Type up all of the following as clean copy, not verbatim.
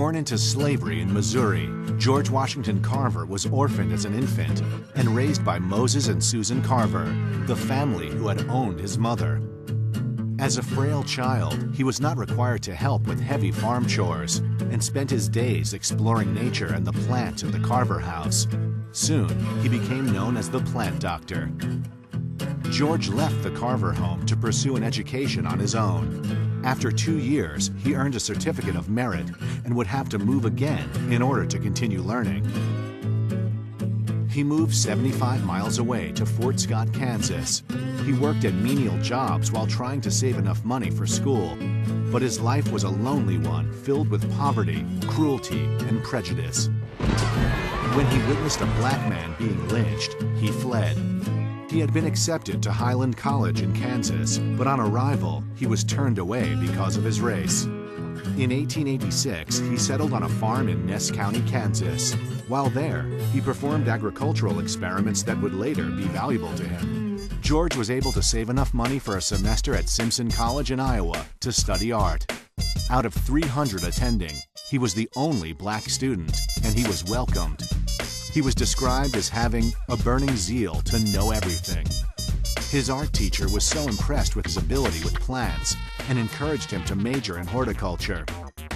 Born into slavery in Missouri, George Washington Carver was orphaned as an infant and raised by Moses and Susan Carver, the family who had owned his mother. As a frail child, he was not required to help with heavy farm chores and spent his days exploring nature and the plants in the Carver house. Soon, he became known as the plant doctor. George left the Carver home to pursue an education on his own. After 2 years, he earned a certificate of merit and would have to move again in order to continue learning. He moved 75 miles away to Fort Scott, Kansas. He worked at menial jobs while trying to save enough money for school, but his life was a lonely one filled with poverty, cruelty, and prejudice. When he witnessed a black man being lynched, he fled. He had been accepted to Highland College in Kansas, but on arrival, he was turned away because of his race. In 1886, he settled on a farm in Ness County, Kansas. While there, he performed agricultural experiments that would later be valuable to him. George was able to save enough money for a semester at Simpson College in Iowa to study art. Out of 300 attending, he was the only black student, and he was welcomed. He was described as having a burning zeal to know everything. His art teacher was so impressed with his ability with plants and encouraged him to major in horticulture.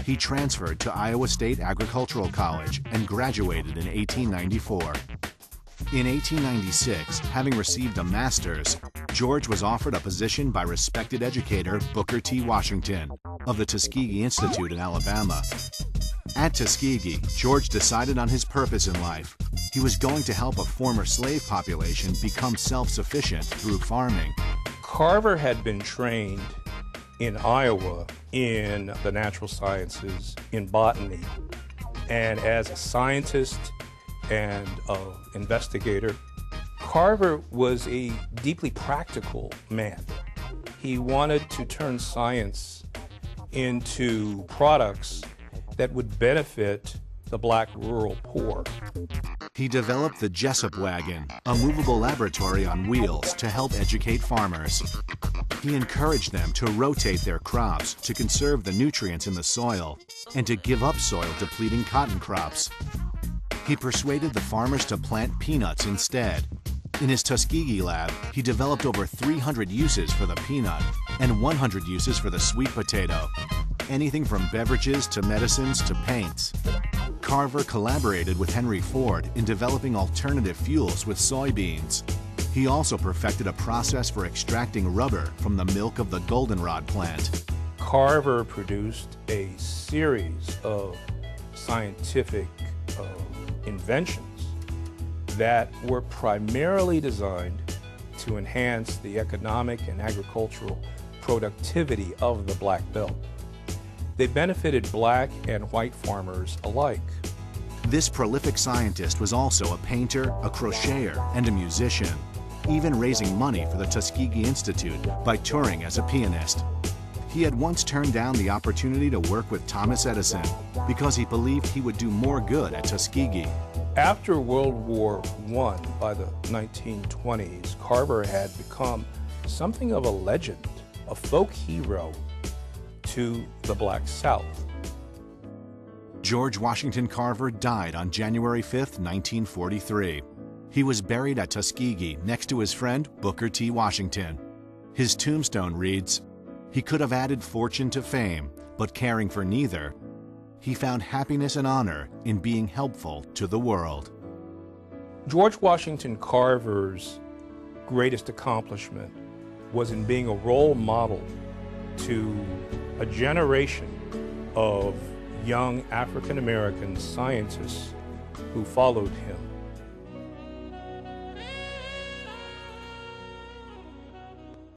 He transferred to Iowa State Agricultural College and graduated in 1894. In 1896, having received a master's, George was offered a position by respected educator Booker T. Washington of the Tuskegee Institute in Alabama. At Tuskegee, George decided on his purpose in life. He was going to help a former slave population become self-sufficient through farming. Carver had been trained in Iowa in the natural sciences, in botany, and as a scientist and an investigator, Carver was a deeply practical man. He wanted to turn science into products that would benefit the black rural poor. He developed the Jessup wagon, a movable laboratory on wheels to help educate farmers. He encouraged them to rotate their crops to conserve the nutrients in the soil and to give up soil-depleting cotton crops. He persuaded the farmers to plant peanuts instead. In his Tuskegee lab, he developed over 300 uses for the peanut and 100 uses for the sweet potato. Anything from beverages to medicines to paints. Carver collaborated with Henry Ford in developing alternative fuels with soybeans. He also perfected a process for extracting rubber from the milk of the goldenrod plant. Carver produced a series of scientific inventions that were primarily designed to enhance the economic and agricultural productivity of the Black Belt. They benefited black and white farmers alike. This prolific scientist was also a painter, a crocheter, and a musician, even raising money for the Tuskegee Institute by touring as a pianist. He had once turned down the opportunity to work with Thomas Edison because he believed he would do more good at Tuskegee. After World War I, by the 1920s, Carver had become something of a legend, a folk hero to the Black South. George Washington Carver died on January 5, 1943. He was buried at Tuskegee next to his friend Booker T. Washington. His tombstone reads, "He could have added fortune to fame, but caring for neither, he found happiness and honor in being helpful to the world." George Washington Carver's greatest accomplishment was in being a role model to a generation of young African American scientists who followed him.